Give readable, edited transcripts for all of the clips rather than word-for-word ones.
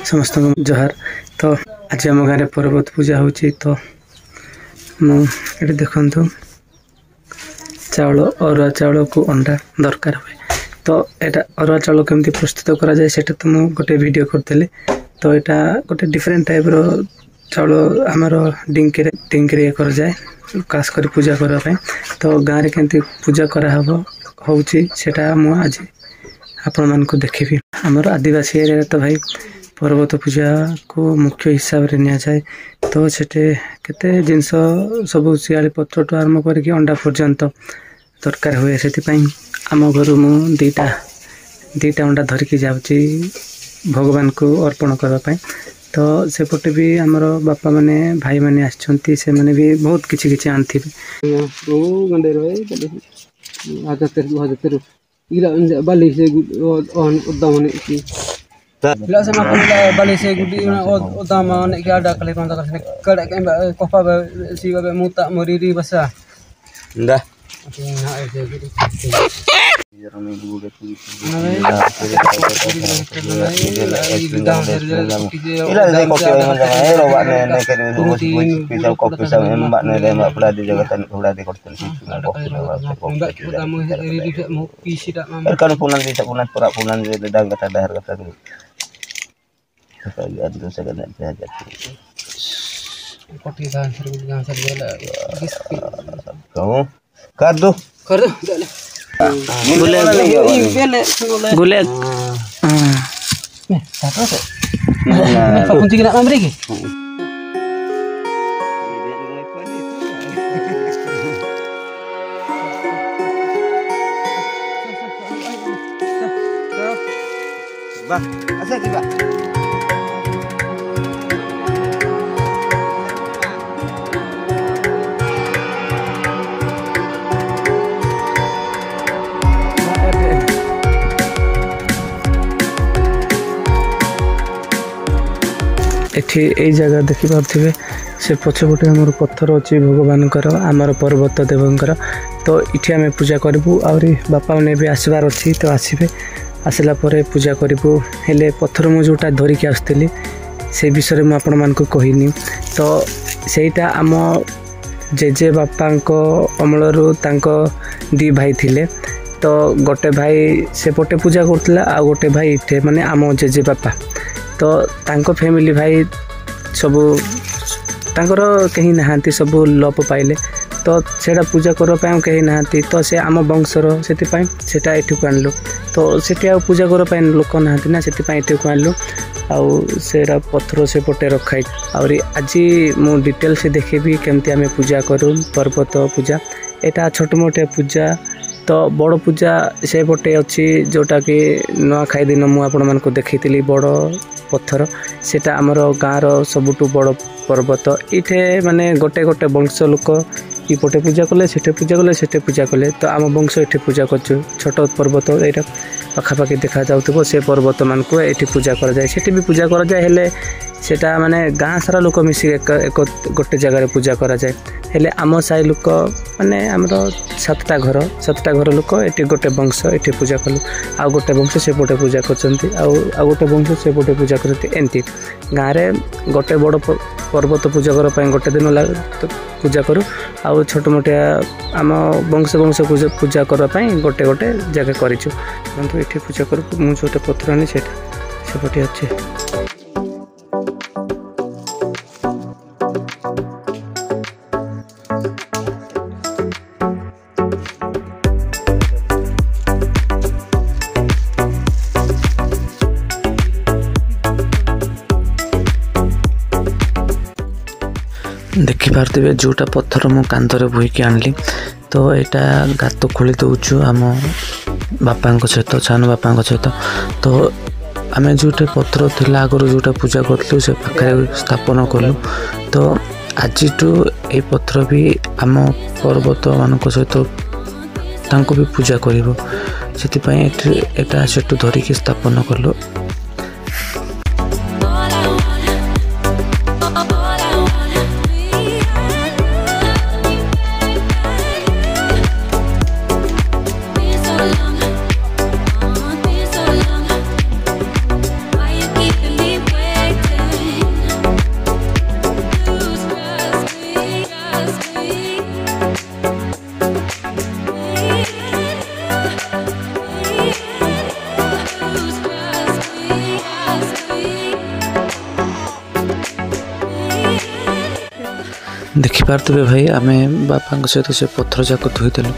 समस्त जहार। तो आज आम गाँव पर्वत पूजा हो तो ये देखु चाउल अरुआ चाउल को अंडा दरकार हुए। तो यहाँ अरुआ चाउल केमती प्रस्तुत करा जाए सेटा तो मुझे गोटे वीडियो करदेली। तो यहाँ गोटे डिफरेंट टाइप रो चाउल आमर डिंकी कर जाए खास कर पूजा करने। तो गाँव में केमती पूजा कराहब होटा मुझे आज आपण मान को देखी। आमर आदिवासी एरिया तो भाई पर्वत पूजा को मुख्य हिसाब से नि जाए। तो सेठे केते जिनस सब शियाली पत्र टू आरम्भ करके अंडा पर्यंत दरकार हुए। से आम घर मु दीटा अंडा धरिकी जाऊँगी भगवान को अर्पण करने। तो सेपटे भी आमर बापा माने भाई माने आछंती से माने भी बहुत किछि आनथि बाली से बाली से गुडी उदाम ने के आडा कले पंदा करने कड़े के कोपा सी मुता मरीरी बसा नदा कर दो गुले गुले kunci kena amri ke bah asal juga ये जगह देखी पारे से पछपटे आमर पत्थर अच्छी भगवान आमर पर्वत देवंकर। तो इठी आम पूजा करूँ आहरी बापा मैंने भी आसबार अच्छी तो आसबे आसला पूजा करूँ। हेले पत्थर मुझे जोटा धरिकी आसुली से विषय में आपण मान को कहनी। तो सेटा आम जेजे बापा अमलू दी भाई थिले। तो गोटे भाई सेपटे पूजा करता आ गोटे भाई इठे माने आम जेजे बापा। तो तांको फैमिली भाई सबू तांकर कहीं नहांती सबू लोप पाइले। तो सेटा पूजा करने कहीं नहांती तो से आम वंशर से को आणलु। तो सेठी आ पूजा करने लोक नहांती ना से को आणलु आउ सेटा पत्थर से पटे रखाई। और आज मु डिटेल से देखेबी केमती आम पूजा करूँ पर्वत पूजा। एटा छोट मोटे पूजा तो बड़ पूजा से पटे अच्छी जोटा कि नुआखाई दिन मु आपण मान को देखी बड़ पत्थर सेटा आमर गाँव सबुठु बड़ पर्वत। इठे माने गोटे गोटे वंश लोक इपटे पूजा कले सेठे पूजा कले सेठे पूजा कले। तो आम वंश ये पूजा कर छोट पर्वत यहाँ पखापाखि देखा जाऊँ से पर्वत मान को ये पूजा कर जाए सेठी भी पूजा कर जाए। हेले सेटा माने गाँ सारा लोक मिसी एक गोटे जगार पूजा करा जाए। हेले आम साई लोक माने आमर सातटा घर लोक ये गोटे वंश ये पूजा कलु आ गोटे वंश सेपटे पूजा कर गोटे वंश सेपटे पूजा करती। एमती गाँव में गोटे बड़ पर्वत पूजा करने गोटे दिन पूजा करूँ आ छोट मोटिया आम वंश पूजा करने गोटे गोटे जगह करूँ। ये पूजा करूँ मुझे गोटे पत्थर आनी सेपटे अच्छे। देखिपारे जोटा पत्थर मो कांधरे बोईकी आनली। तो यहाँ गात खोली दौचु आम बापा सहित सान बापा सहित। तो आम जोटे पत्थर थिला आगु जोटा पूजा करूँ से पाखे स्थापन कलु। तो आज ये पत्थर भी आम पर्वत मान सहित भी पूजा कर से धरिकी स्थापन कलु। ଦେଖିପାରୁଥିବେ ଭାଇ ଆମେ ବାପାଙ୍କ ସହିତ ସେ ପଥର ଯାକ ଧୋଇଦେଲୁ।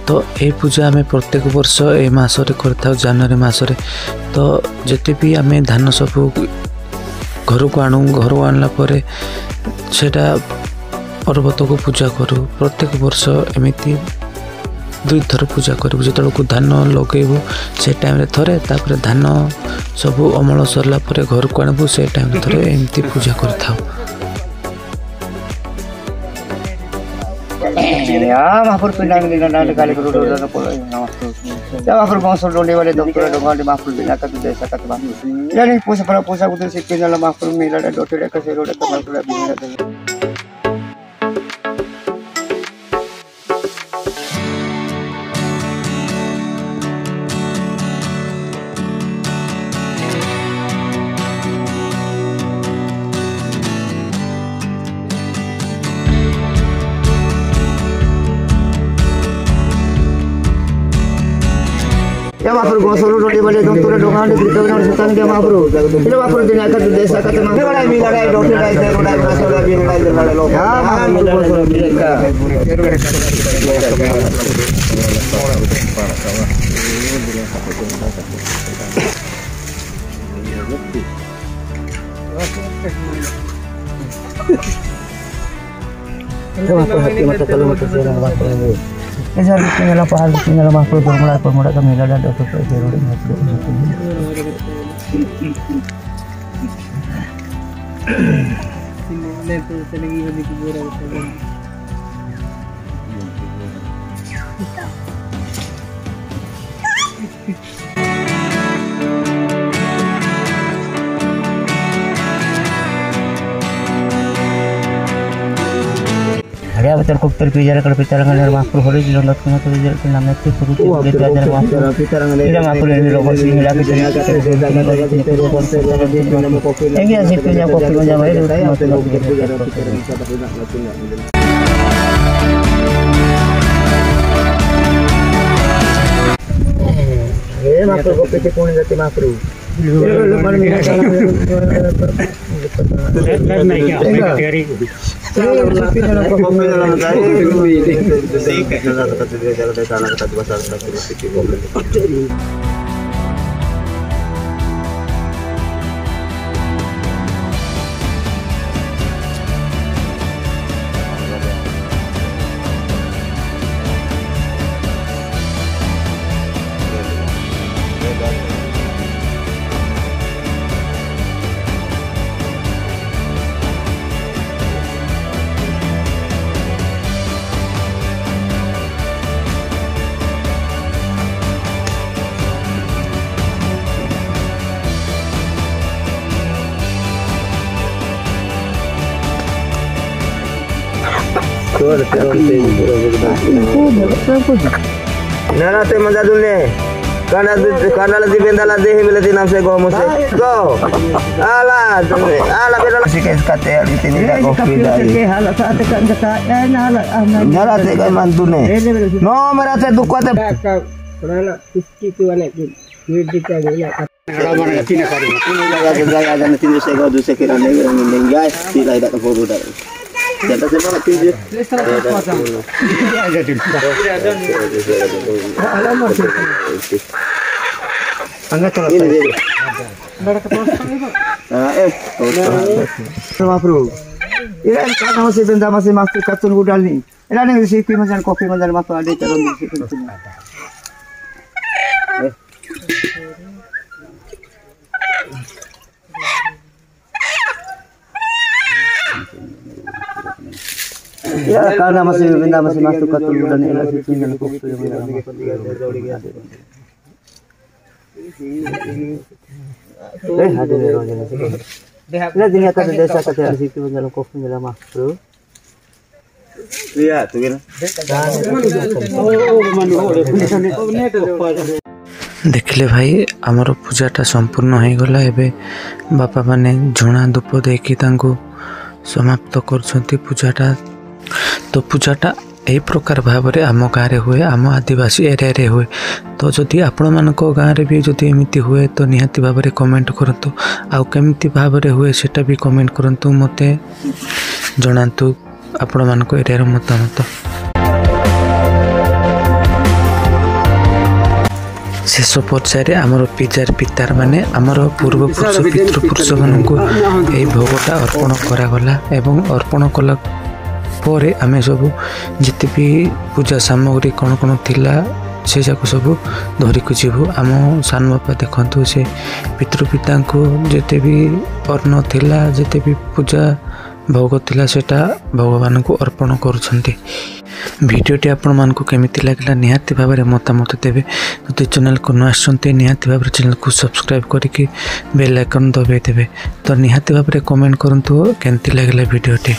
ତ ଏଇ ପୂଜା ଆମେ ପ୍ରତ୍ୟେକ ବର୍ଷ ଏଇ ମାସରେ କରିଥାଉ, ଜାନୁଆରୀ ମାସରେ। ତ ଯେତେ ବି ଆମେ ଧାନ ସବୁ ଘରକୁ ଆଣିଲା ପରେ ସେଇଟା ପର୍ବତକୁ ପୂଜା କରୁ। ପ୍ରତ୍ୟେକ ବର୍ଷ ଏମିତି 2 ଥର ପୂଜା କରିବୁ। ଯେତେବେଳକୁ ଧାନ ଲଗେଇବୁ ସେ ଟାଇମ୍ରେ ଥରେ, ତାପରେ ଧାନ ସବୁ ଅମଳ ସରିଲା ପରେ ଘରକୁ ଆଣିବୁ ସେ ଟାଇମ୍ରେ ଥରେ, ଏମିତି ପୂଜା କରିଥାଉ। महापुर पिंडा में डांडे काले को रोड ना पड़े जब महापुर गांव डोंडे वाले डॉक्टर डोंगाले महापुर बिना का तो जैसा का तो यानी पोसा उधर से के जाला महापुर मेला डॉक्टर का से रोड का महापुर बिना ya mahapur gosol dole bale dokter dogan de kita benar setan dia mahapur itu mahapur dunia ka desa ka te mahapur bale mila dai dokter dai se rodai berasa da bin dai dai lo ya mahapur gosol mereka hati mata kalau mata seorang mahapur ऐसा tinggal pahal tinggal mahpul permuda kami ada dokter zero ada betul kopter pijar kalau pitarangan dari mahpur hori di londot kena tu jadi namanya tu suruh dia pijar mahpur pitarangan ini mahpur ini lokal sini lagi sini ini asal punya kopi punya bayi mahpur kopi cekuni jati mahpur lebar minat Nara te manda dulne karena lebih bendala deh milih nam se go mose go ala bendala sih kayak kate di sini dah kopi dari nara te kan mantune no mera te dukwa te karena kuski tu anak duit dia ya ramai nak tina kari jaga ada nanti saya go du sekira negara guys tidak ada foto dah Jata siapa lagi je? Angkat kalau ini. Sama bro. Ini kan masih benda masih masuk kacun udal ni. Ini ni si macam kopi macam masuk ada calon di situ. Ya karena masih benda masih masuk ke tubuh dan elah situ yang kopi ada lihat ini akan desa kata di situ menjalan kopi menjalan bro iya tuh kan देखिले भाई आमर पूजाटा संपूर्ण हो गला एबे बापा माने झुणा धूप देकी तांको समाप्त करछंती पूजाटा। तो पूजाटा यही प्रकार भाव में आम गाँव हुए, आम आदिवासी एरिया रे हुए। तो जदि आपण मान गाँव भी जदि एमती हुए तो निहाती भाव में कमेंट करतु, आउ केमती भाव में हुए सेटा भी कमेंट करतु, मते जनातु। ଆପଣମାନଙ୍କ ଏରିଆର ମତାମତ। ଶେଷ ପର୍ଯ୍ୟାୟରେ ଆମର ପିତାର ମାନେ ଆମର ପୂର୍ବପୁରୁଷ ପିତୃପୁରୁଷମାନଙ୍କୁ ଏହି ଭୋଗଟା ଅର୍ପଣ କରାଗଲା ଏବଂ ଅର୍ପଣ କଲା ପରେ ଆମେ ସବୁ ଯେତେ ବି ପୂଜା ସାମଗ୍ରୀ କ'ଣ କ'ଣ ଥିଲା ସେ ଯାକ ସବୁ ଧରିକୁ ଯିବୁ। ଆମ ସାନ ବାପା ଦେଖନ୍ତୁ ସେ ପିତୃପିତାଙ୍କୁ ଯେତେ ବି ଅନ୍ନ ଥିଲା ଯେତେ ବି ପୂଜା ଭୋଗ ଥିଲା ସେଇଟା ଭଗବାନଙ୍କୁ ଅର୍ପଣ କରୁଛନ୍ତି। ଭିଡ଼ିଓଟି ଆପଣମାନଙ୍କୁ କେମିତି ଲାଗିଲା ନିହାତି ଭାବରେ ମତାମତ ଦେବେ। ଯଦି ଚ୍ୟାନେଲକୁ ନ ଆସୁଛନ୍ତି ନିହାତି ଭାବରେ ଚ୍ୟାନେଲକୁ ସବସ୍କ୍ରାଇବ୍ କରିକି ବେଲ୍ ଆଇକନ୍ ଦବାଇ ଦେବେ। ତ ନିହାତି ଭାବରେ କମେଣ୍ଟ କରନ୍ତୁ କେମିତି ଲାଗିଲା ଭିଡ଼ିଓଟି।